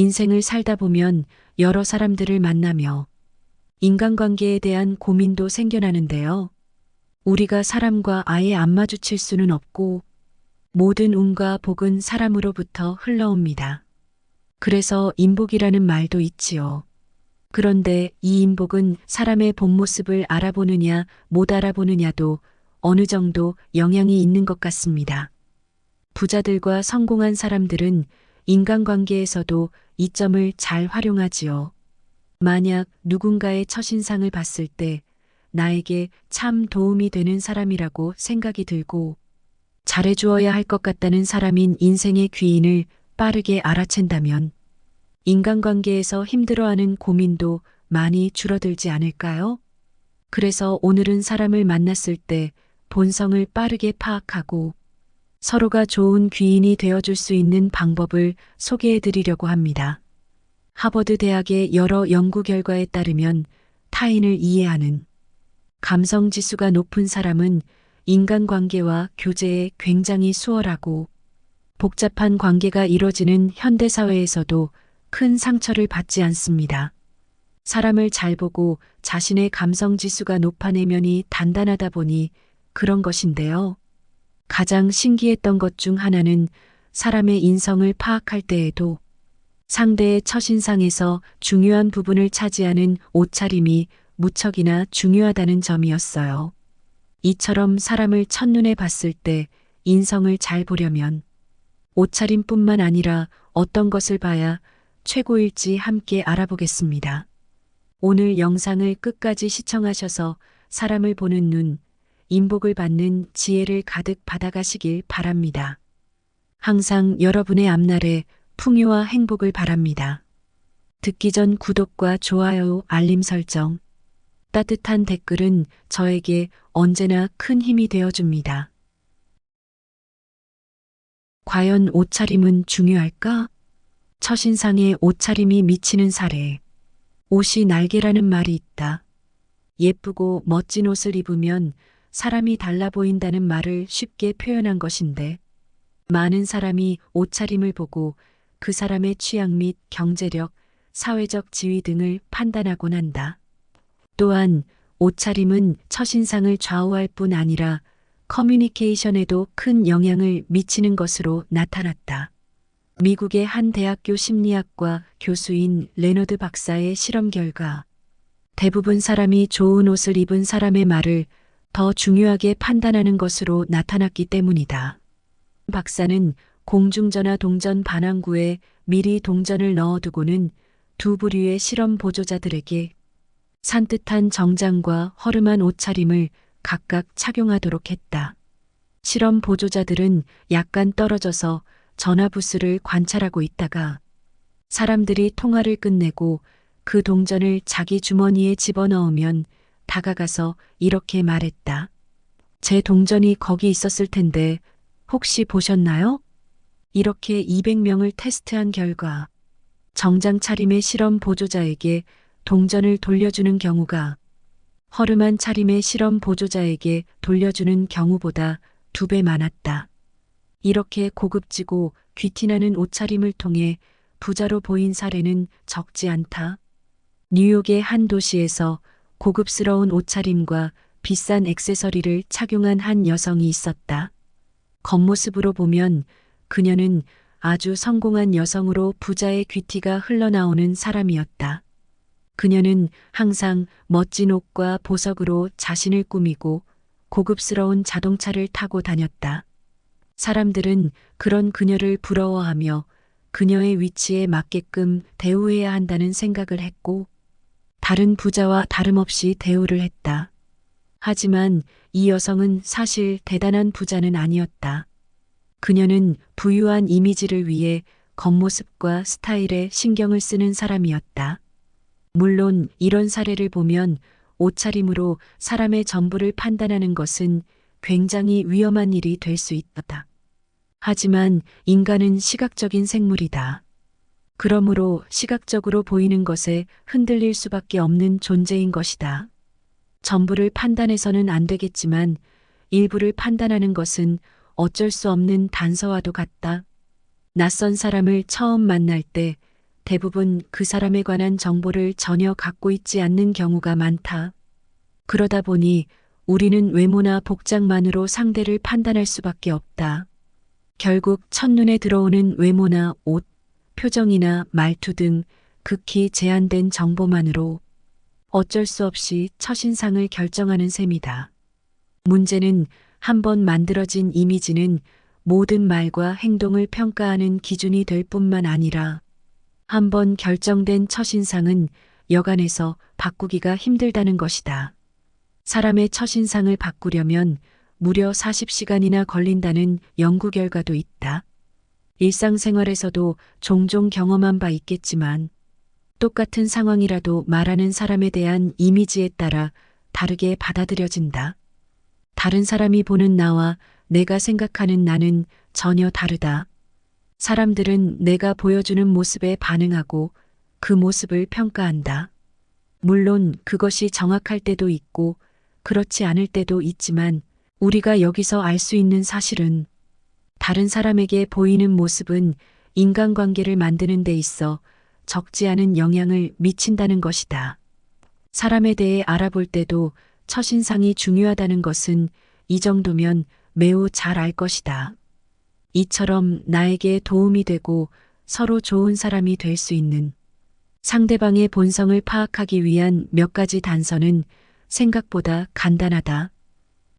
인생을 살다 보면 여러 사람들을 만나며 인간관계에 대한 고민도 생겨나는데요. 우리가 사람과 아예 안 마주칠 수는 없고 모든 운과 복은 사람으로부터 흘러옵니다. 그래서 인복이라는 말도 있지요. 그런데 이 인복은 사람의 본 모습을 알아보느냐 못 알아보느냐도 어느 정도 영향이 있는 것 같습니다. 부자들과 성공한 사람들은 인간관계에서도 이 점을 잘 활용하지요. 만약 누군가의 첫인상을 봤을 때 나에게 참 도움이 되는 사람이라고 생각이 들고 잘해주어야 할 것 같다는 사람인 인생의 귀인을 빠르게 알아챈다면 인간관계에서 힘들어하는 고민도 많이 줄어들지 않을까요? 그래서 오늘은 사람을 만났을 때 본성을 빠르게 파악하고 서로가 좋은 귀인이 되어줄 수 있는 방법을 소개해 드리려고 합니다. 하버드 대학의 여러 연구 결과에 따르면 타인을 이해하는 감성 지수가 높은 사람은 인간관계와 교제에 굉장히 수월하고 복잡한 관계가 이뤄지는 현대사회에서도 큰 상처를 받지 않습니다. 사람을 잘 보고 자신의 감성 지수가 높아 내면이 단단하다 보니 그런 것인데요. 가장 신기했던 것 중 하나는 사람의 인성을 파악할 때에도 상대의 첫인상에서 중요한 부분을 차지하는 옷차림이 무척이나 중요하다는 점이었어요. 이처럼 사람을 첫눈에 봤을 때 인성을 잘 보려면 옷차림뿐만 아니라 어떤 것을 봐야 최고일지 함께 알아보겠습니다. 오늘 영상을 끝까지 시청하셔서 사람을 보는 눈, 인복을 받는 지혜를 가득 받아가시길 바랍니다. 항상 여러분의 앞날에 풍요와 행복을 바랍니다. 듣기 전 구독과 좋아요, 알림 설정, 따뜻한 댓글은 저에게 언제나 큰 힘이 되어줍니다. 과연 옷차림은 중요할까? 첫인상에 옷차림이 미치는 사례. 옷이 날개라는 말이 있다. 예쁘고 멋진 옷을 입으면 사람이 달라 보인다는 말을 쉽게 표현한 것인데 많은 사람이 옷차림을 보고 그 사람의 취향 및 경제력, 사회적 지위 등을 판단하곤 한다. 또한 옷차림은 첫인상을 좌우할 뿐 아니라 커뮤니케이션에도 큰 영향을 미치는 것으로 나타났다. 미국의 한 대학교 심리학과 교수인 레너드 박사의 실험 결과 대부분 사람이 좋은 옷을 입은 사람의 말을 더 중요하게 판단하는 것으로 나타났기 때문이다. 박사는 공중전화 동전 반환구에 미리 동전을 넣어두고는 두 부류의 실험 보조자들에게 산뜻한 정장과 허름한 옷차림을 각각 착용하도록 했다. 실험 보조자들은 약간 떨어져서 전화부스를 관찰하고 있다가 사람들이 통화를 끝내고 그 동전을 자기 주머니에 집어넣으면 다가가서 이렇게 말했다. 제 동전이 거기 있었을 텐데 혹시 보셨나요? 이렇게 200명을 테스트한 결과 정장 차림의 실험 보조자에게 동전을 돌려주는 경우가 허름한 차림의 실험 보조자에게 돌려주는 경우보다 2배 많았다. 이렇게 고급지고 귀티나는 옷차림을 통해 부자로 보인 사례는 적지 않다. 뉴욕의 한 도시에서 고급스러운 옷차림과 비싼 액세서리를 착용한 한 여성이 있었다. 겉모습으로 보면 그녀는 아주 성공한 여성으로 부자의 귀티가 흘러나오는 사람이었다. 그녀는 항상 멋진 옷과 보석으로 자신을 꾸미고 고급스러운 자동차를 타고 다녔다. 사람들은 그런 그녀를 부러워하며 그녀의 위치에 맞게끔 대우해야 한다는 생각을 했고 다른 부자와 다름없이 대우를 했다. 하지만 이 여성은 사실 대단한 부자는 아니었다. 그녀는 부유한 이미지를 위해 겉모습과 스타일에 신경을 쓰는 사람이었다. 물론 이런 사례를 보면 옷차림으로 사람의 전부를 판단하는 것은 굉장히 위험한 일이 될 수 있다. 하지만 인간은 시각적인 생물이다. 그러므로 시각적으로 보이는 것에 흔들릴 수밖에 없는 존재인 것이다. 전부를 판단해서는 안 되겠지만 일부를 판단하는 것은 어쩔 수 없는 단서와도 같다. 낯선 사람을 처음 만날 때 대부분 그 사람에 관한 정보를 전혀 갖고 있지 않는 경우가 많다. 그러다 보니 우리는 외모나 복장만으로 상대를 판단할 수밖에 없다. 결국 첫눈에 들어오는 외모나 옷, 표정이나 말투 등 극히 제한된 정보만으로 어쩔 수 없이 첫인상을 결정하는 셈이다. 문제는 한번 만들어진 이미지는 모든 말과 행동을 평가하는 기준이 될 뿐만 아니라 한번 결정된 첫인상은 여간해서 바꾸기가 힘들다는 것이다. 사람의 첫인상을 바꾸려면 무려 40시간이나 걸린다는 연구 결과도 있다. 일상생활에서도 종종 경험한 바 있겠지만 똑같은 상황이라도 말하는 사람에 대한 이미지에 따라 다르게 받아들여진다. 다른 사람이 보는 나와 내가 생각하는 나는 전혀 다르다. 사람들은 내가 보여주는 모습에 반응하고 그 모습을 평가한다. 물론 그것이 정확할 때도 있고 그렇지 않을 때도 있지만 우리가 여기서 알 수 있는 사실은 다른 사람에게 보이는 모습은 인간관계를 만드는 데 있어 적지 않은 영향을 미친다는 것이다. 사람에 대해 알아볼 때도 첫인상이 중요하다는 것은 이 정도면 매우 잘 알 것이다. 이처럼 나에게 도움이 되고 서로 좋은 사람이 될 수 있는 상대방의 본성을 파악하기 위한 몇 가지 단서는 생각보다 간단하다.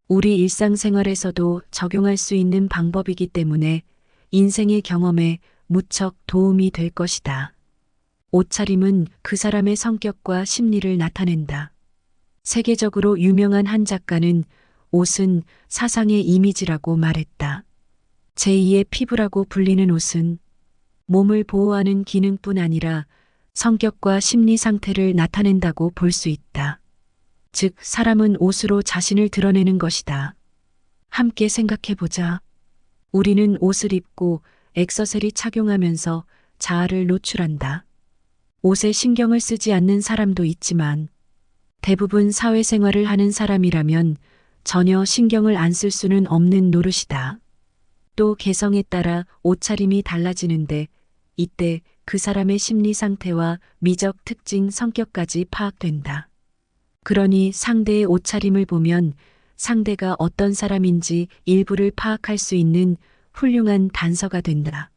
우리 일상생활에서도 적용할 수 있는 방법이기 때문에 인생의 경험에 무척 도움이 될 것이다. 옷차림은 그 사람의 성격과 심리를 나타낸다. 세계적으로 유명한 한 작가는 옷은 사상의 이미지라고 말했다. 제2의 피부라고 불리는 옷은 몸을 보호하는 기능뿐 아니라 성격과 심리 상태를 나타낸다고 볼 수 있다. 즉, 사람은 옷으로 자신을 드러내는 것이다. 함께 생각해보자. 우리는 옷을 입고 액세서리 착용하면서 자아를 노출한다. 옷에 신경을 쓰지 않는 사람도 있지만 대부분 사회생활을 하는 사람이라면 전혀 신경을 안 쓸 수는 없는 노릇이다. 또 개성에 따라 옷차림이 달라지는데 이때 그 사람의 심리 상태와 미적 특징 성격까지 파악된다. 그러니 상대의 옷차림을 보면 상대가 어떤 사람인지 일부를 파악할 수 있는 훌륭한 단서가 된다.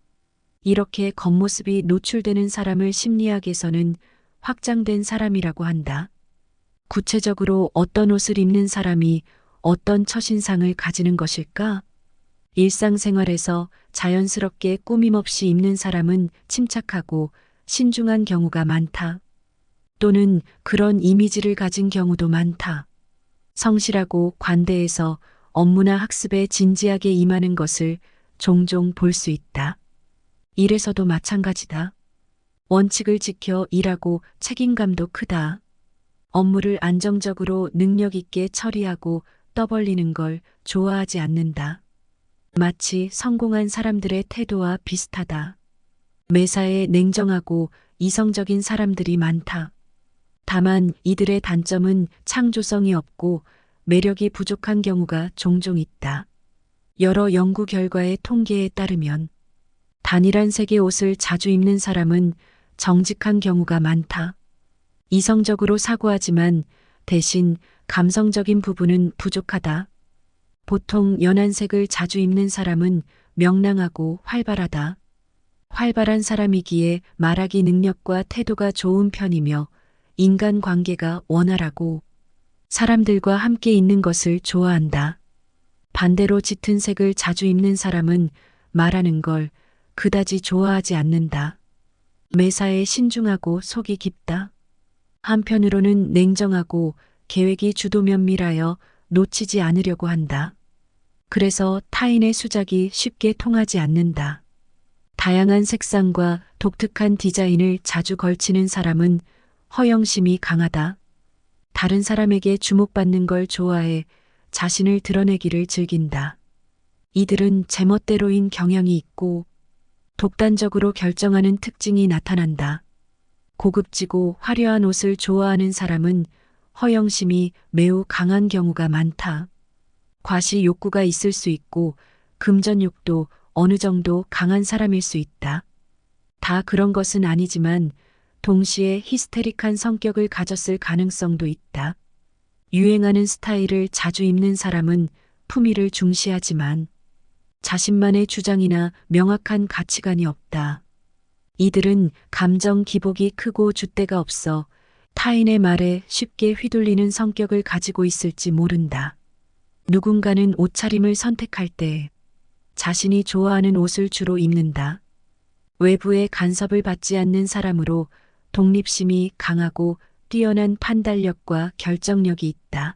이렇게 겉모습이 노출되는 사람을 심리학에서는 확장된 사람이라고 한다. 구체적으로 어떤 옷을 입는 사람이 어떤 첫인상을 가지는 것일까? 일상생활에서 자연스럽게 꾸밈없이 입는 사람은 침착하고 신중한 경우가 많다. 또는 그런 이미지를 가진 경우도 많다. 성실하고 관대해서 업무나 학습에 진지하게 임하는 것을 종종 볼 수 있다. 일에서도 마찬가지다. 원칙을 지켜 일하고 책임감도 크다. 업무를 안정적으로 능력 있게 처리하고 떠벌리는 걸 좋아하지 않는다. 마치 성공한 사람들의 태도와 비슷하다. 매사에 냉정하고 이성적인 사람들이 많다. 다만 이들의 단점은 창조성이 없고 매력이 부족한 경우가 종종 있다. 여러 연구 결과의 통계에 따르면 단일한 색의 옷을 자주 입는 사람은 정직한 경우가 많다. 이성적으로 사고하지만 대신 감성적인 부분은 부족하다. 보통 연한 색을 자주 입는 사람은 명랑하고 활발하다. 활발한 사람이기에 말하기 능력과 태도가 좋은 편이며 인간관계가 원활하고 사람들과 함께 있는 것을 좋아한다. 반대로 짙은 색을 자주 입는 사람은 말하는 걸 그다지 좋아하지 않는다. 매사에 신중하고 속이 깊다. 한편으로는 냉정하고 계획이 주도 면밀하여 놓치지 않으려고 한다. 그래서 타인의 수작이 쉽게 통하지 않는다. 다양한 색상과 독특한 디자인을 자주 걸치는 사람은 허영심이 강하다. 다른 사람에게 주목받는 걸 좋아해 자신을 드러내기를 즐긴다. 이들은 제멋대로인 경향이 있고 독단적으로 결정하는 특징이 나타난다. 고급지고 화려한 옷을 좋아하는 사람은 허영심이 매우 강한 경우가 많다. 과시 욕구가 있을 수 있고 금전욕도 어느 정도 강한 사람일 수 있다. 다 그런 것은 아니지만 동시에 히스테릭한 성격을 가졌을 가능성도 있다. 유행하는 스타일을 자주 입는 사람은 품위를 중시하지만 자신만의 주장이나 명확한 가치관이 없다. 이들은 감정 기복이 크고 줏대가 없어 타인의 말에 쉽게 휘둘리는 성격을 가지고 있을지 모른다. 누군가는 옷차림을 선택할 때 자신이 좋아하는 옷을 주로 입는다. 외부의 간섭을 받지 않는 사람으로 독립심이 강하고 뛰어난 판단력과 결정력이 있다.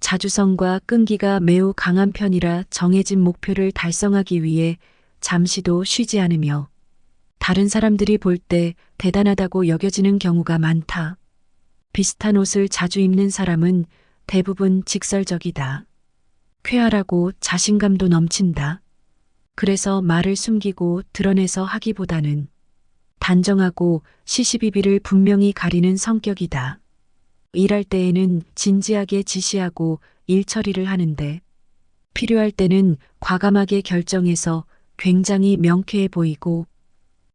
자주성과 끈기가 매우 강한 편이라 정해진 목표를 달성하기 위해 잠시도 쉬지 않으며 다른 사람들이 볼 때 대단하다고 여겨지는 경우가 많다. 비슷한 옷을 자주 입는 사람은 대부분 직설적이다. 쾌활하고 자신감도 넘친다. 그래서 말을 숨기고 드러내서 하기보다는 단정하고 시시비비를 분명히 가리는 성격이다. 일할 때에는 진지하게 지시하고 일 처리를 하는데 필요할 때는 과감하게 결정해서 굉장히 명쾌해 보이고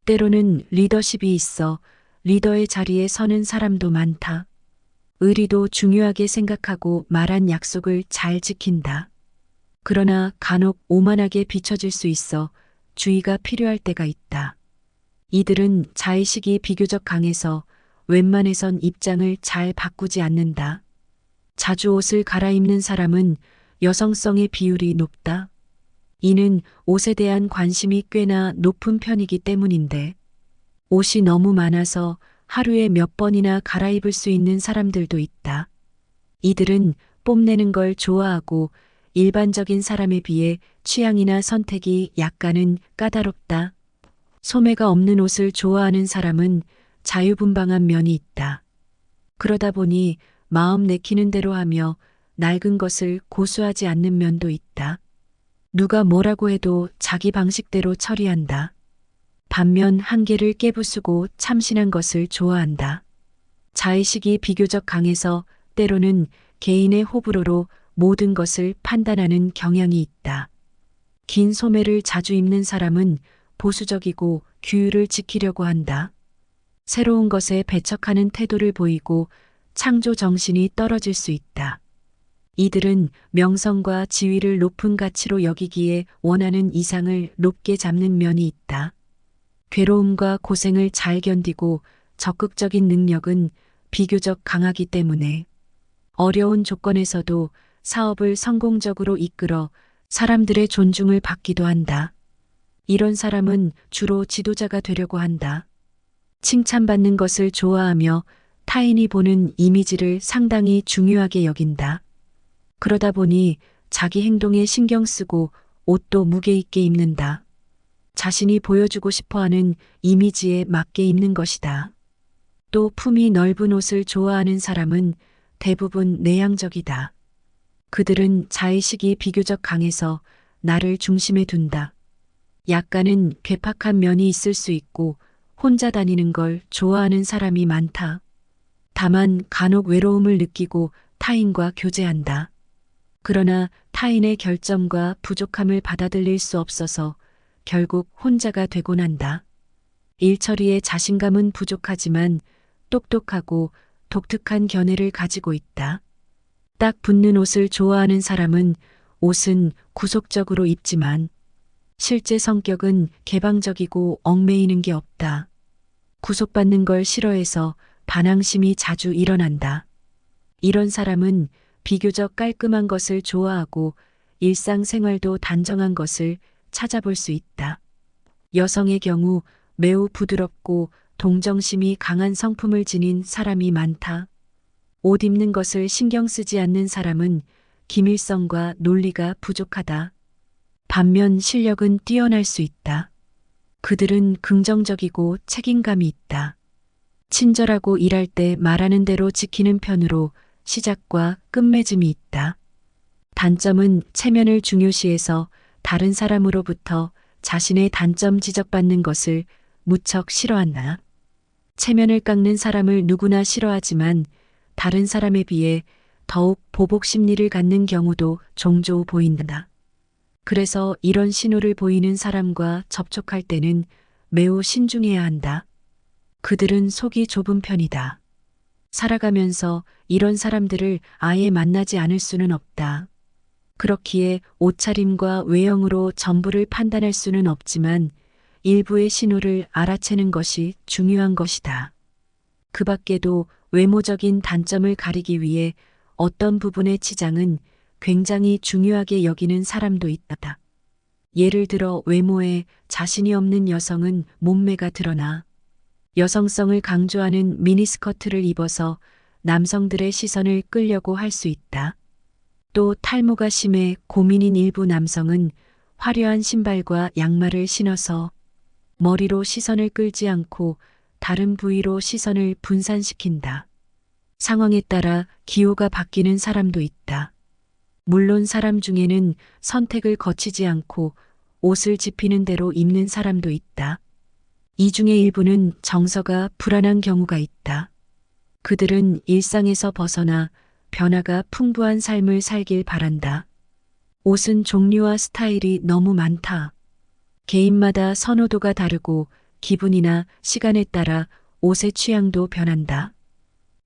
때로는 리더십이 있어 리더의 자리에 서는 사람도 많다. 의리도 중요하게 생각하고 말한 약속을 잘 지킨다. 그러나 간혹 오만하게 비춰질 수 있어 주의가 필요할 때가 있다. 이들은 자의식이 비교적 강해서 웬만해선 입장을 잘 바꾸지 않는다. 자주 옷을 갈아입는 사람은 여성성의 비율이 높다. 이는 옷에 대한 관심이 꽤나 높은 편이기 때문인데 옷이 너무 많아서 하루에 몇 번이나 갈아입을 수 있는 사람들도 있다. 이들은 뽐내는 걸 좋아하고 일반적인 사람에 비해 취향이나 선택이 약간은 까다롭다. 소매가 없는 옷을 좋아하는 사람은 자유분방한 면이 있다. 그러다 보니 마음 내키는 대로 하며 낡은 것을 고수하지 않는 면도 있다. 누가 뭐라고 해도 자기 방식대로 처리한다. 반면 한계를 깨부수고 참신한 것을 좋아한다. 자의식이 비교적 강해서 때로는 개인의 호불호로 모든 것을 판단하는 경향이 있다. 긴 소매를 자주 입는 사람은 보수적이고 규율을 지키려고 한다. 새로운 것에 배척하는 태도를 보이고 창조 정신이 떨어질 수 있다. 이들은 명성과 지위를 높은 가치로 여기기에 원하는 이상을 높게 잡는 면이 있다. 괴로움과 고생을 잘 견디고 적극적인 능력은 비교적 강하기 때문에 어려운 조건에서도 사업을 성공적으로 이끌어 사람들의 존중을 받기도 한다. 이런 사람은 주로 지도자가 되려고 한다. 칭찬받는 것을 좋아하며 타인이 보는 이미지를 상당히 중요하게 여긴다. 그러다 보니 자기 행동에 신경 쓰고 옷도 무게 있게 입는다. 자신이 보여주고 싶어하는 이미지에 맞게 입는 것이다. 또 품이 넓은 옷을 좋아하는 사람은 대부분 내향적이다. 그들은 자의식이 비교적 강해서 나를 중심에 둔다. 약간은 괴팍한 면이 있을 수 있고 혼자 다니는 걸 좋아하는 사람이 많다. 다만 간혹 외로움을 느끼고 타인과 교제한다. 그러나 타인의 결점과 부족함을 받아들일 수 없어서 결국 혼자가 되곤 한다. 일처리에 자신감은 부족하지만 똑똑하고 독특한 견해를 가지고 있다. 딱 붙는 옷을 좋아하는 사람은 옷은 구속적으로 입지만 실제 성격은 개방적이고 얽매이는 게 없다. 구속받는 걸 싫어해서 반항심이 자주 일어난다. 이런 사람은 비교적 깔끔한 것을 좋아하고 일상생활도 단정한 것을 찾아볼 수 있다. 여성의 경우 매우 부드럽고 동정심이 강한 성품을 지닌 사람이 많다. 옷 입는 것을 신경 쓰지 않는 사람은 기밀성과 논리가 부족하다. 반면 실력은 뛰어날 수 있다. 그들은 긍정적이고 책임감이 있다. 친절하고 일할 때 말하는 대로 지키는 편으로 시작과 끝맺음이 있다. 단점은 체면을 중요시해서 다른 사람으로부터 자신의 단점 지적받는 것을 무척 싫어한다. 체면을 깎는 사람을 누구나 싫어하지만 다른 사람에 비해 더욱 보복 심리를 갖는 경우도 종종 보인다. 그래서 이런 신호를 보이는 사람과 접촉할 때는 매우 신중해야 한다. 그들은 속이 좁은 편이다. 살아가면서 이런 사람들을 아예 만나지 않을 수는 없다. 그렇기에 옷차림과 외형으로 전부를 판단할 수는 없지만 일부의 신호를 알아채는 것이 중요한 것이다. 그 밖에도 외모적인 단점을 가리기 위해 어떤 부분의 치장은 굉장히 중요하게 여기는 사람도 있다. 예를 들어 외모에 자신이 없는 여성은 몸매가 드러나 여성성을 강조하는 미니스커트를 입어서 남성들의 시선을 끌려고 할 수 있다. 또 탈모가 심해 고민인 일부 남성은 화려한 신발과 양말을 신어서 머리로 시선을 끌지 않고 다른 부위로 시선을 분산시킨다. 상황에 따라 기호가 바뀌는 사람도 있다. 물론 사람 중에는 선택을 거치지 않고 옷을 집히는 대로 입는 사람도 있다. 이 중에 일부는 정서가 불안한 경우가 있다. 그들은 일상에서 벗어나 변화가 풍부한 삶을 살길 바란다. 옷은 종류와 스타일이 너무 많다. 개인마다 선호도가 다르고 기분이나 시간에 따라 옷의 취향도 변한다.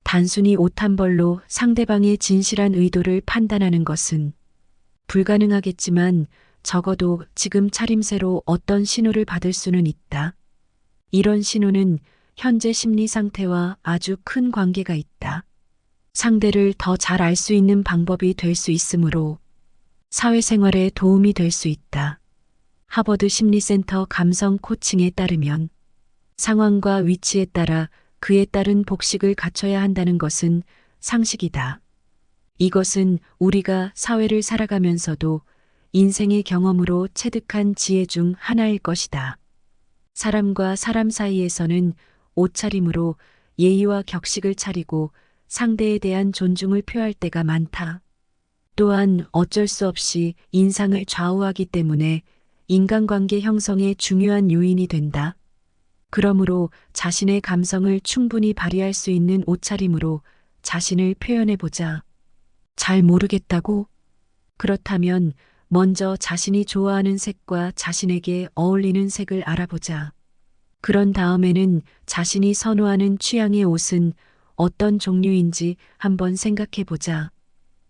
단순히 옷 한 벌로 상대방의 진실한 의도를 판단하는 것은 불가능하겠지만 적어도 지금 차림새로 어떤 신호를 받을 수는 있다. 이런 신호는 현재 심리 상태와 아주 큰 관계가 있다. 상대를 더 잘 알 수 있는 방법이 될 수 있으므로 사회생활에 도움이 될 수 있다. 하버드 심리센터 감성 코칭에 따르면 상황과 위치에 따라 그에 따른 복식을 갖춰야 한다는 것은 상식이다. 이것은 우리가 사회를 살아가면서도 인생의 경험으로 체득한 지혜 중 하나일 것이다. 사람과 사람 사이에서는 옷차림으로 예의와 격식을 차리고 상대에 대한 존중을 표할 때가 많다. 또한 어쩔 수 없이 인상을 좌우하기 때문에 인간관계 형성에 중요한 요인이 된다. 그러므로 자신의 감성을 충분히 발휘할 수 있는 옷차림으로 자신을 표현해보자. 잘 모르겠다고? 그렇다면 먼저 자신이 좋아하는 색과 자신에게 어울리는 색을 알아보자. 그런 다음에는 자신이 선호하는 취향의 옷은 어떤 종류인지 한번 생각해보자.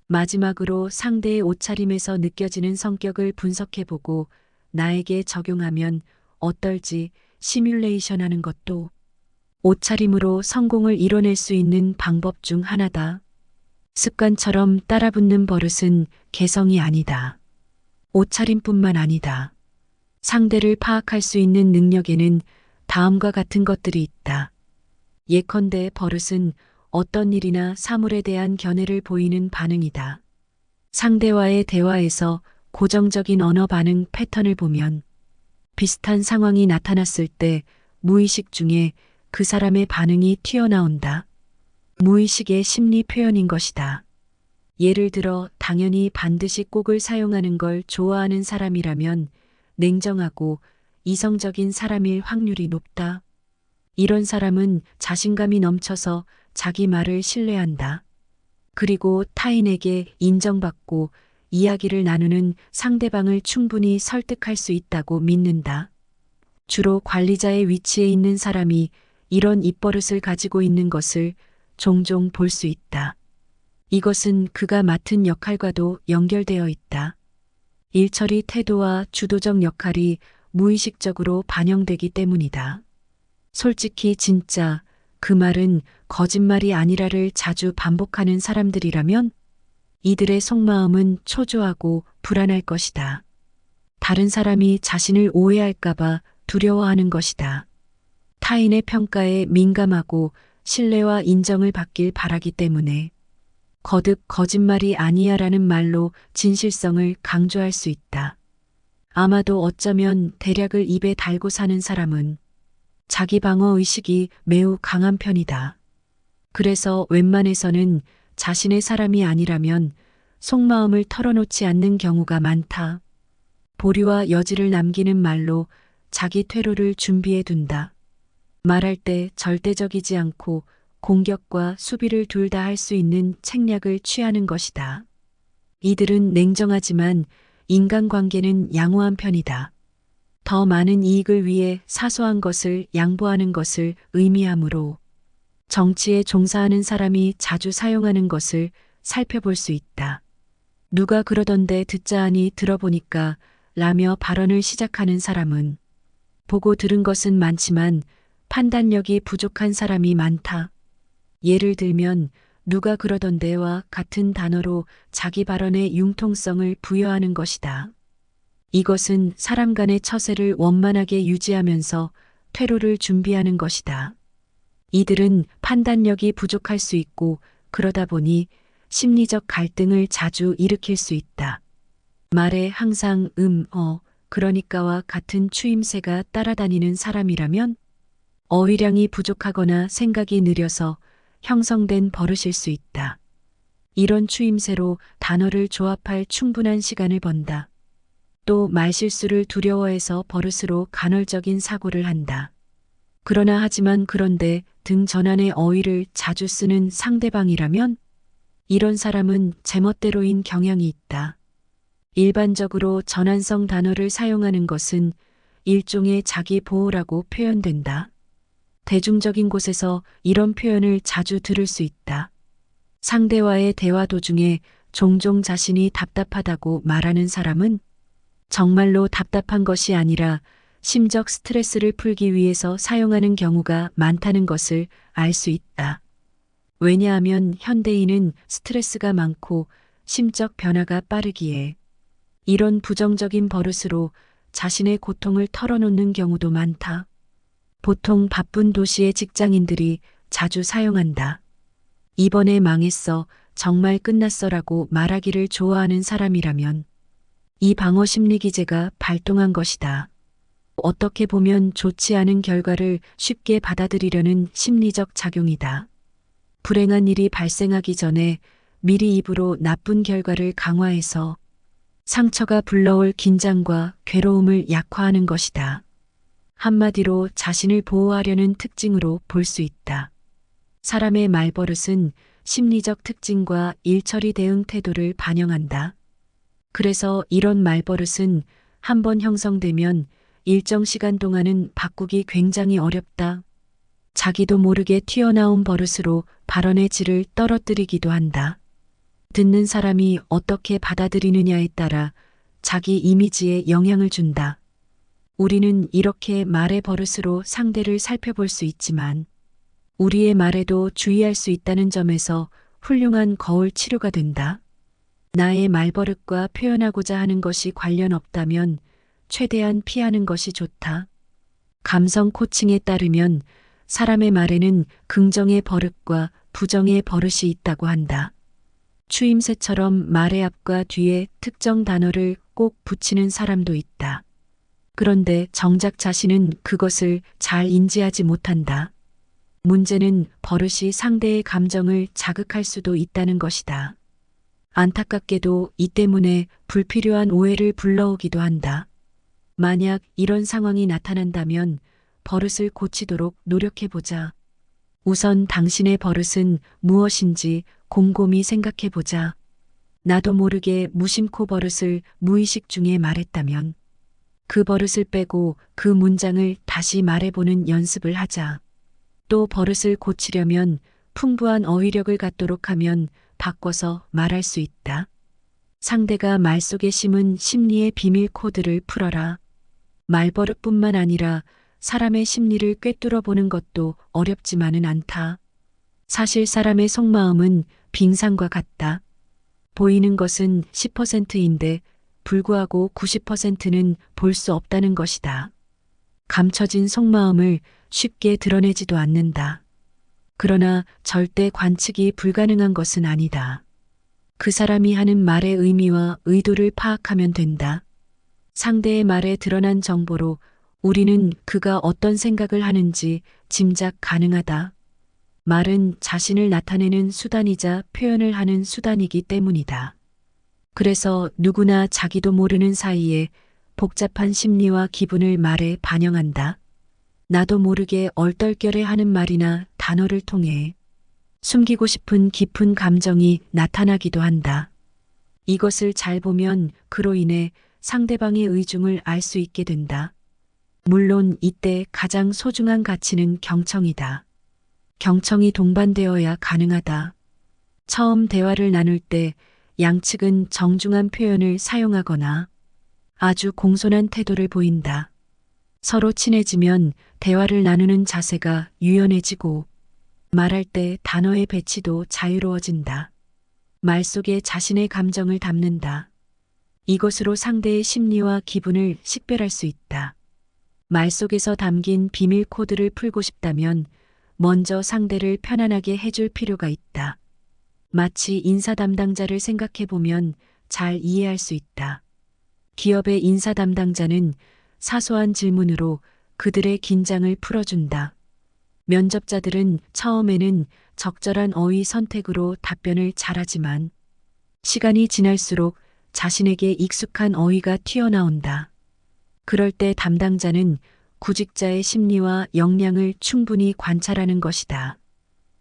마지막으로 상대의 옷차림에서 느껴지는 성격을 분석해보고 나에게 적용하면 어떨지 시뮬레이션 하는 것도 옷차림으로 성공을 이뤄낼 수 있는 방법 중 하나다. 습관처럼 따라붙는 버릇은 개성이 아니다. 옷차림뿐만 아니다. 상대를 파악할 수 있는 능력에는 다음과 같은 것들이 있다. 예컨대 버릇은 어떤 일이나 사물에 대한 견해를 보이는 반응이다. 상대와의 대화에서 고정적인 언어 반응 패턴을 보면 비슷한 상황이 나타났을 때 무의식 중에 그 사람의 반응이 튀어나온다. 무의식의 심리 표현인 것이다. 예를 들어 당연히 반드시 꼭을 사용하는 걸 좋아하는 사람이라면 냉정하고 이성적인 사람일 확률이 높다. 이런 사람은 자신감이 넘쳐서 자기 말을 신뢰한다. 그리고 타인에게 인정받고 이야기를 나누는 상대방을 충분히 설득할 수 있다고 믿는다. 주로 관리자의 위치에 있는 사람이 이런 입버릇을 가지고 있는 것을 종종 볼 수 있다. 이것은 그가 맡은 역할과도 연결되어 있다. 일처리 태도와 주도적 역할이 무의식적으로 반영되기 때문이다. 솔직히 진짜 그 말은 거짓말이 아니라를 자주 반복하는 사람들이라면 이들의 속마음은 초조하고 불안할 것이다. 다른 사람이 자신을 오해할까봐 두려워하는 것이다. 타인의 평가에 민감하고 신뢰와 인정을 받길 바라기 때문에 거듭 거짓말이 아니야라는 말로 진실성을 강조할 수 있다. 아마도 어쩌면 대략을 입에 달고 사는 사람은 자기 방어 의식이 매우 강한 편이다. 그래서 웬만해서는 자신의 사람이 아니라면 속마음을 털어놓지 않는 경우가 많다. 보류와 여지를 남기는 말로 자기 퇴로를 준비해 둔다. 말할 때 절대적이지 않고 공격과 수비를 둘 다 할 수 있는 책략을 취하는 것이다. 이들은 냉정하지만 인간관계는 양호한 편이다. 더 많은 이익을 위해 사소한 것을 양보하는 것을 의미하므로 정치에 종사하는 사람이 자주 사용하는 것을 살펴볼 수 있다. 누가 그러던데 듣자 하니 들어보니까 라며 발언을 시작하는 사람은 보고 들은 것은 많지만 판단력이 부족한 사람이 많다. 예를 들면 누가 그러던데와 같은 단어로 자기 발언의 융통성을 부여하는 것이다. 이것은 사람 간의 처세를 원만하게 유지하면서 퇴로를 준비하는 것이다. 이들은 판단력이 부족할 수 있고 그러다 보니 심리적 갈등을 자주 일으킬 수 있다. 말에 항상 그러니까와 같은 추임새가 따라다니는 사람이라면 어휘량이 부족하거나 생각이 느려서 형성된 버릇일 수 있다. 이런 추임새로 단어를 조합할 충분한 시간을 번다. 또 말실수를 두려워해서 버릇으로 간헐적인 사고를 한다. 그러나 하지만 그런데 등 전환의 어휘를 자주 쓰는 상대방이라면 이런 사람은 제멋대로인 경향이 있다. 일반적으로 전환성 단어를 사용하는 것은 일종의 자기 보호라고 표현된다. 대중적인 곳에서 이런 표현을 자주 들을 수 있다. 상대와의 대화 도중에 종종 자신이 답답하다고 말하는 사람은 정말로 답답한 것이 아니라 심적 스트레스를 풀기 위해서 사용하는 경우가 많다는 것을 알 수 있다. 왜냐하면 현대인은 스트레스가 많고 심적 변화가 빠르기에 이런 부정적인 버릇으로 자신의 고통을 털어놓는 경우도 많다. 보통 바쁜 도시의 직장인들이 자주 사용한다. 이번에 망했어, 정말 끝났어라고 말하기를 좋아하는 사람이라면 이 방어 심리 기제가 발동한 것이다. 어떻게 보면 좋지 않은 결과를 쉽게 받아들이려는 심리적 작용이다. 불행한 일이 발생하기 전에 미리 입으로 나쁜 결과를 강화해서 상처가 불러올 긴장과 괴로움을 약화하는 것이다. 한마디로 자신을 보호하려는 특징으로 볼 수 있다. 사람의 말버릇은 심리적 특징과 일처리 대응 태도를 반영한다. 그래서 이런 말버릇은 한번 형성되면 일정 시간 동안은 바꾸기 굉장히 어렵다. 자기도 모르게 튀어나온 버릇으로 발언의 질을 떨어뜨리기도 한다. 듣는 사람이 어떻게 받아들이느냐에 따라 자기 이미지에 영향을 준다. 우리는 이렇게 말의 버릇으로 상대를 살펴볼 수 있지만 우리의 말에도 주의할 수 있다는 점에서 훌륭한 거울 치료가 된다. 나의 말버릇과 표현하고자 하는 것이 관련 없다면 최대한 피하는 것이 좋다. 감성 코칭에 따르면 사람의 말에는 긍정의 버릇과 부정의 버릇이 있다고 한다. 추임새처럼 말의 앞과 뒤에 특정 단어를 꼭 붙이는 사람도 있다. 그런데 정작 자신은 그것을 잘 인지하지 못한다. 문제는 버릇이 상대의 감정을 자극할 수도 있다는 것이다. 안타깝게도 이 때문에 불필요한 오해를 불러오기도 한다. 만약 이런 상황이 나타난다면 버릇을 고치도록 노력해보자. 우선 당신의 버릇은 무엇인지 곰곰이 생각해보자. 나도 모르게 무심코 버릇을 무의식 중에 말했다면 그 버릇을 빼고 그 문장을 다시 말해보는 연습을 하자. 또 버릇을 고치려면 풍부한 어휘력을 갖도록 하면 바꿔서 말할 수 있다. 상대가 말 속에 심은 심리의 비밀 코드를 풀어라. 말버릇뿐만 아니라 사람의 심리를 꿰뚫어 보는 것도 어렵지만은 않다. 사실 사람의 속마음은 빙산과 같다. 보이는 것은 10%인데 불구하고 90%는 볼 수 없다는 것이다. 감춰진 속마음을 쉽게 드러내지도 않는다. 그러나 절대 관측이 불가능한 것은 아니다. 그 사람이 하는 말의 의미와 의도를 파악하면 된다. 상대의 말에 드러난 정보로 우리는 그가 어떤 생각을 하는지 짐작 가능하다. 말은 자신을 나타내는 수단이자 표현을 하는 수단이기 때문이다. 그래서 누구나 자기도 모르는 사이에 복잡한 심리와 기분을 말에 반영한다. 나도 모르게 얼떨결에 하는 말이나 단어를 통해 숨기고 싶은 깊은 감정이 나타나기도 한다. 이것을 잘 보면 그로 인해 상대방의 의중을 알 수 있게 된다. 물론 이때 가장 소중한 가치는 경청이다. 경청이 동반되어야 가능하다. 처음 대화를 나눌 때 양측은 정중한 표현을 사용하거나 아주 공손한 태도를 보인다. 서로 친해지면 대화를 나누는 자세가 유연해지고 말할 때 단어의 배치도 자유로워진다. 말 속에 자신의 감정을 담는다. 이것으로 상대의 심리와 기분을 식별할 수 있다. 말 속에서 담긴 비밀 코드를 풀고 싶다면 먼저 상대를 편안하게 해줄 필요가 있다. 마치 인사 담당자를 생각해 보면 잘 이해할 수 있다. 기업의 인사 담당자는 사소한 질문으로 그들의 긴장을 풀어준다. 면접자들은 처음에는 적절한 어휘 선택으로 답변을 잘하지만 시간이 지날수록 자신에게 익숙한 어휘가 튀어나온다. 그럴 때 담당자는 구직자의 심리와 역량을 충분히 관찰하는 것이다.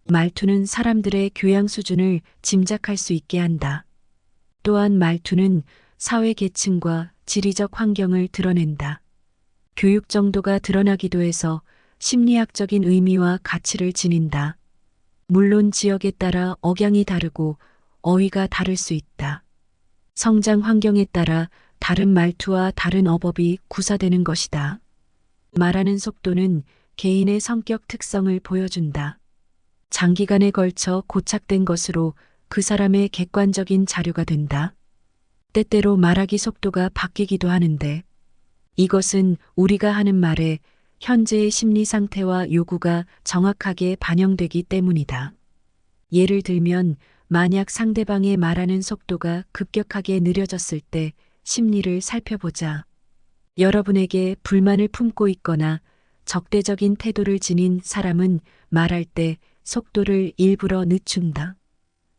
말투는 사람들의 교양 수준을 짐작할 수 있게 한다. 또한 말투는 사회 계층과 지리적 환경을 드러낸다. 교육 정도가 드러나기도 해서 심리학적인 의미와 가치를 지닌다. 물론 지역에 따라 억양이 다르고 어휘가 다를 수 있다. 성장 환경에 따라 다른 말투와 다른 어법이 구사되는 것이다. 말하는 속도는 개인의 성격 특성을 보여준다. 장기간에 걸쳐 고착된 것으로 그 사람의 객관적인 자료가 된다. 때때로 말하기 속도가 바뀌기도 하는데 이것은 우리가 하는 말에 현재의 심리 상태와 요구가 정확하게 반영되기 때문이다. 예를 들면 만약 상대방의 말하는 속도가 급격하게 느려졌을 때 심리를 살펴보자. 여러분에게 불만을 품고 있거나 적대적인 태도를 지닌 사람은 말할 때 속도를 일부러 늦춘다.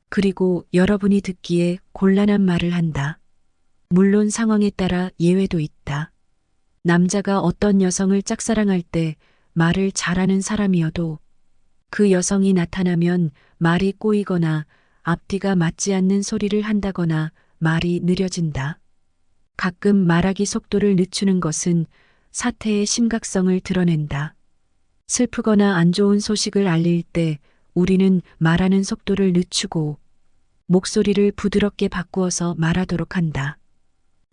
그리고 여러분이 듣기에 곤란한 말을 한다. 물론 상황에 따라 예외도 있다. 남자가 어떤 여성을 짝사랑할 때 말을 잘하는 사람이어도 그 여성이 나타나면 말이 꼬이거나 앞뒤가 맞지 않는 소리를 한다거나 말이 느려진다. 가끔 말하기 속도를 늦추는 것은 사태의 심각성을 드러낸다. 슬프거나 안 좋은 소식을 알릴 때 우리는 말하는 속도를 늦추고 목소리를 부드럽게 바꾸어서 말하도록 한다.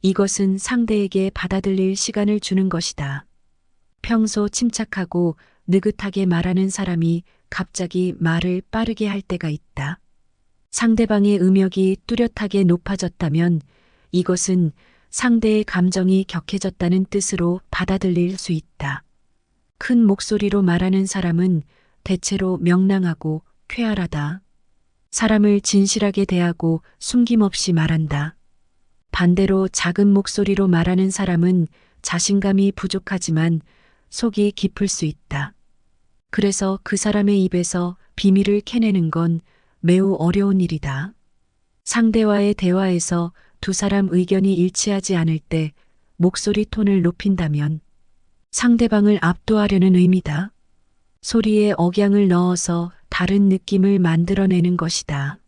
이것은 상대에게 받아들일 시간을 주는 것이다. 평소 침착하고 느긋하게 말하는 사람이 갑자기 말을 빠르게 할 때가 있다. 상대방의 음역이 뚜렷하게 높아졌다면 이것은 상대의 감정이 격해졌다는 뜻으로 받아들일 수 있다. 큰 목소리로 말하는 사람은 대체로 명랑하고 쾌활하다. 사람을 진실하게 대하고 숨김없이 말한다. 반대로 작은 목소리로 말하는 사람은 자신감이 부족하지만 속이 깊을 수 있다. 그래서 그 사람의 입에서 비밀을 캐내는 건 매우 어려운 일이다. 상대와의 대화에서 두 사람 의견이 일치하지 않을 때 목소리 톤을 높인다면 상대방을 압도하려는 의미다. 소리에 억양을 넣어서 다른 느낌을 만들어내는 것이다.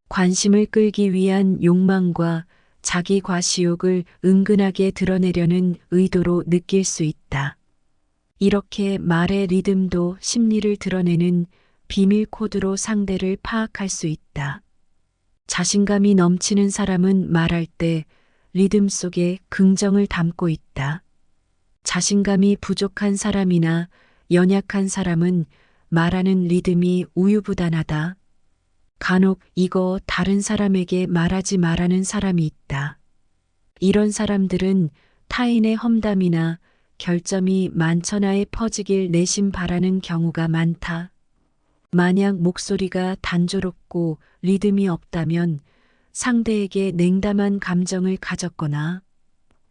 관심을 끌기 위한 욕망과 자기 과시욕을 은근하게 드러내려는 의도로 느낄 수 있다. 이렇게 말의 리듬도 심리를 드러내는 비밀 코드로 상대를 파악할 수 있다. 자신감이 넘치는 사람은 말할 때 리듬 속에 긍정을 담고 있다. 자신감이 부족한 사람이나 연약한 사람은 말하는 리듬이 우유부단하다. 간혹 이거 다른 사람에게 말하지 말라는 사람이 있다. 이런 사람들은 타인의 험담이나 결점이 만천하에 퍼지길 내심 바라는 경우가 많다. 만약 목소리가 단조롭고 리듬이 없다면 상대에게 냉담한 감정을 가졌거나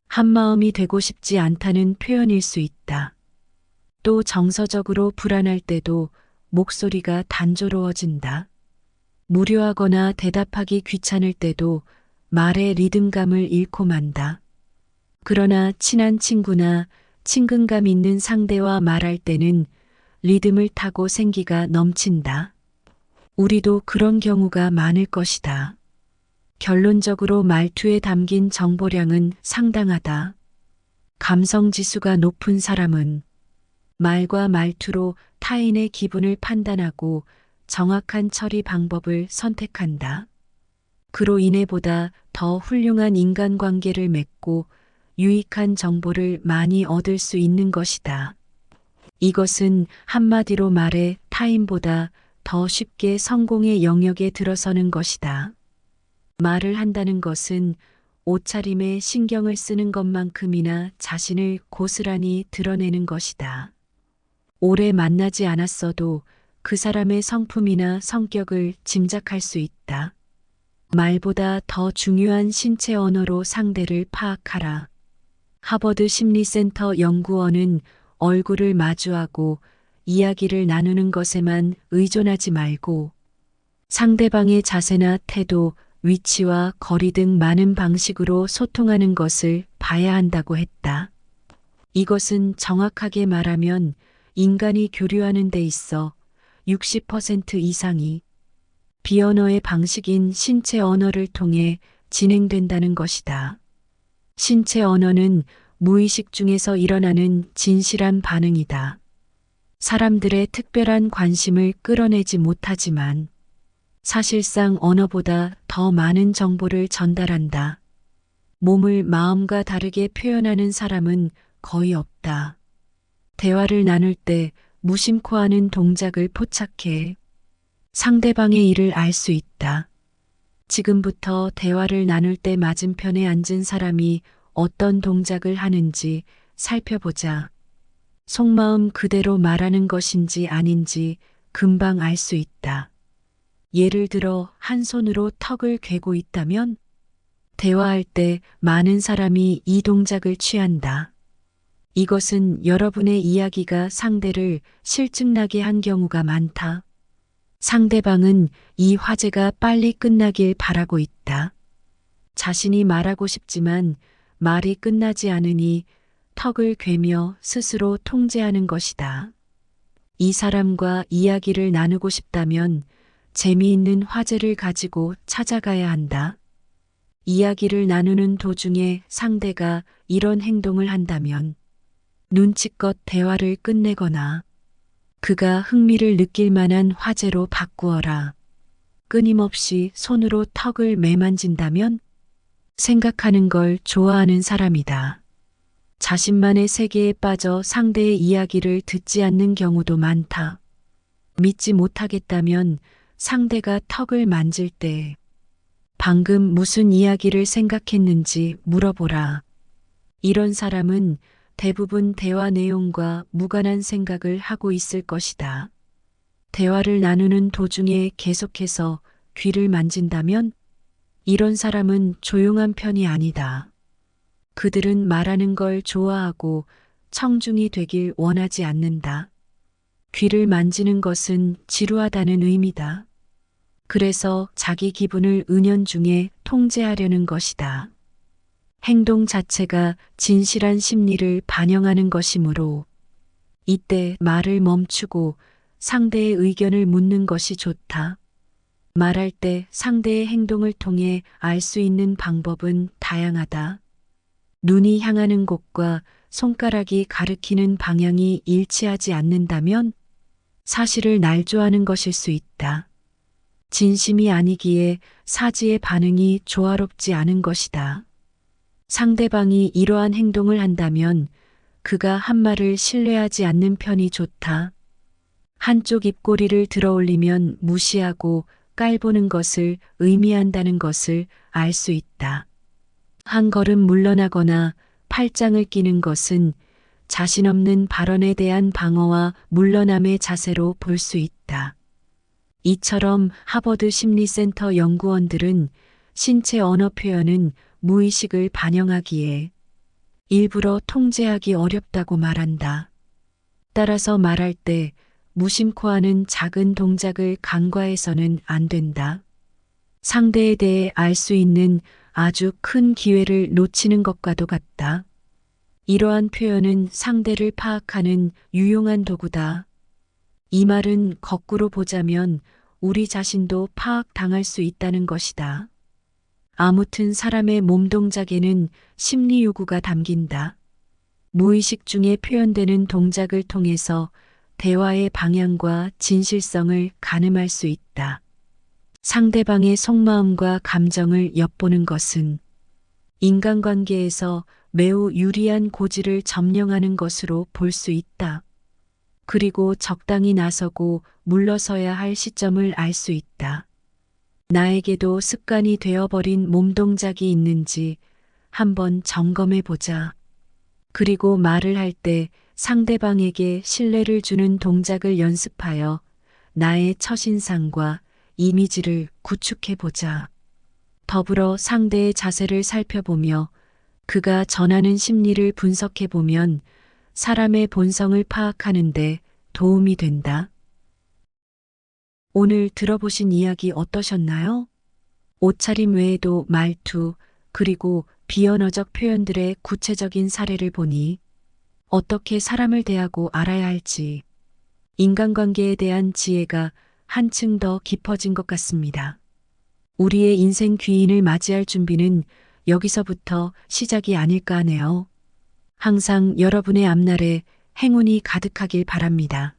한마음이 되고 싶지 않다는 표현일 수 있다. 또 정서적으로 불안할 때도 목소리가 단조로워진다. 무료하거나 대답하기 귀찮을 때도 말의 리듬감을 잃고 만다. 그러나 친한 친구나 친근감 있는 상대와 말할 때는 리듬을 타고 생기가 넘친다. 우리도 그런 경우가 많을 것이다. 결론적으로 말투에 담긴 정보량은 상당하다. 감성 지수가 높은 사람은 말과 말투로 타인의 기분을 판단하고 정확한 처리 방법을 선택한다. 그로 인해 보다 더 훌륭한 인간관계를 맺고 유익한 정보를 많이 얻을 수 있는 것이다. 이것은 한마디로 말해 타인보다 더 쉽게 성공의 영역에 들어서는 것이다. 말을 한다는 것은 옷차림에 신경을 쓰는 것만큼이나 자신을 고스란히 드러내는 것이다. 오래 만나지 않았어도 그 사람의 성품이나 성격을 짐작할 수 있다. 말보다 더 중요한 신체 언어로 상대를 파악하라. 하버드 심리센터 연구원은 얼굴을 마주하고 이야기를 나누는 것에만 의존하지 말고 상대방의 자세나 태도, 위치와 거리 등 많은 방식으로 소통하는 것을 봐야 한다고 했다. 이것은 정확하게 말하면 인간이 교류하는 데 있어 60% 이상이 비언어의 방식인 신체 언어를 통해 진행된다는 것이다. 신체 언어는 무의식 중에서 일어나는 진실한 반응이다. 사람들의 특별한 관심을 끌어내지 못하지만 사실상 언어보다 더 많은 정보를 전달한다. 몸을 마음과 다르게 표현하는 사람은 거의 없다. 대화를 나눌 때 무심코 하는 동작을 포착해 상대방의 일을 알 수 있다. 지금부터 대화를 나눌 때 맞은편에 앉은 사람이 어떤 동작을 하는지 살펴보자. 속마음 그대로 말하는 것인지 아닌지 금방 알 수 있다. 예를 들어 한 손으로 턱을 괴고 있다면 대화할 때 많은 사람이 이 동작을 취한다. 이것은 여러분의 이야기가 상대를 실증나게 한 경우가 많다. 상대방은 이 화제가 빨리 끝나길 바라고 있다. 자신이 말하고 싶지만 말이 끝나지 않으니 턱을 괴며 스스로 통제하는 것이다. 이 사람과 이야기를 나누고 싶다면 재미있는 화제를 가지고 찾아가야 한다. 이야기를 나누는 도중에 상대가 이런 행동을 한다면 눈치껏 대화를 끝내거나 그가 흥미를 느낄 만한 화제로 바꾸어라. 끊임없이 손으로 턱을 매만진다면 생각하는 걸 좋아하는 사람이다. 자신만의 세계에 빠져 상대의 이야기를 듣지 않는 경우도 많다. 믿지 못하겠다면 상대가 턱을 만질 때 방금 무슨 이야기를 생각했는지 물어보라. 이런 사람은 대부분 대화 내용과 무관한 생각을 하고 있을 것이다. 대화를 나누는 도중에 계속해서 귀를 만진다면 이런 사람은 조용한 편이 아니다. 그들은 말하는 걸 좋아하고 청중이 되길 원하지 않는다. 귀를 만지는 것은 지루하다는 의미다. 그래서 자기 기분을 은연중에 통제하려는 것이다. 행동 자체가 진실한 심리를 반영하는 것이므로 이때 말을 멈추고 상대의 의견을 묻는 것이 좋다. 말할 때 상대의 행동을 통해 알 수 있는 방법은 다양하다. 눈이 향하는 곳과 손가락이 가리키는 방향이 일치하지 않는다면 사실을 날조하는 것일 수 있다. 진심이 아니기에 사지의 반응이 조화롭지 않은 것이다. 상대방이 이러한 행동을 한다면 그가 한 말을 신뢰하지 않는 편이 좋다. 한쪽 입꼬리를 들어 올리면 무시하고 깔보는 것을 의미한다는 것을 알 수 있다. 한 걸음 물러나거나 팔짱을 끼는 것은 자신 없는 발언에 대한 방어와 물러남의 자세로 볼 수 있다. 이처럼 하버드 심리센터 연구원들은 신체 언어 표현은 무의식을 반영하기에 일부러 통제하기 어렵다고 말한다. 따라서 말할 때 무심코 하는 작은 동작을 간과해서는 안 된다. 상대에 대해 알 수 있는 아주 큰 기회를 놓치는 것과도 같다. 이러한 표현은 상대를 파악하는 유용한 도구다. 이 말은 거꾸로 보자면 우리 자신도 파악당할 수 있다는 것이다. 아무튼 사람의 몸 동작에는 심리 요구가 담긴다. 무의식 중에 표현되는 동작을 통해서 대화의 방향과 진실성을 가늠할 수 있다. 상대방의 속마음과 감정을 엿보는 것은 인간관계에서 매우 유리한 고지를 점령하는 것으로 볼 수 있다. 그리고 적당히 나서고 물러서야 할 시점을 알 수 있다. 나에게도 습관이 되어버린 몸동작이 있는지 한번 점검해 보자. 그리고 말을 할 때 상대방에게 신뢰를 주는 동작을 연습하여 나의 첫인상과 이미지를 구축해 보자. 더불어 상대의 자세를 살펴보며 그가 전하는 심리를 분석해 보면 사람의 본성을 파악하는데 도움이 된다. 오늘 들어보신 이야기 어떠셨나요? 옷차림 외에도 말투, 그리고 비언어적 표현들의 구체적인 사례를 보니 어떻게 사람을 대하고 알아야 할지 인간관계에 대한 지혜가 한층 더 깊어진 것 같습니다. 우리의 인생 귀인을 맞이할 준비는 여기서부터 시작이 아닐까 하네요. 항상 여러분의 앞날에 행운이 가득하길 바랍니다.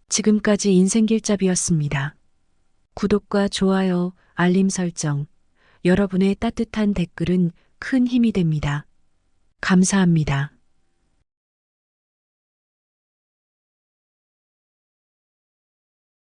지금까지 인생길잡이였습니다. 구독과 좋아요, 알림 설정, 여러분의 따뜻한 댓글은 큰 힘이 됩니다. 감사합니다.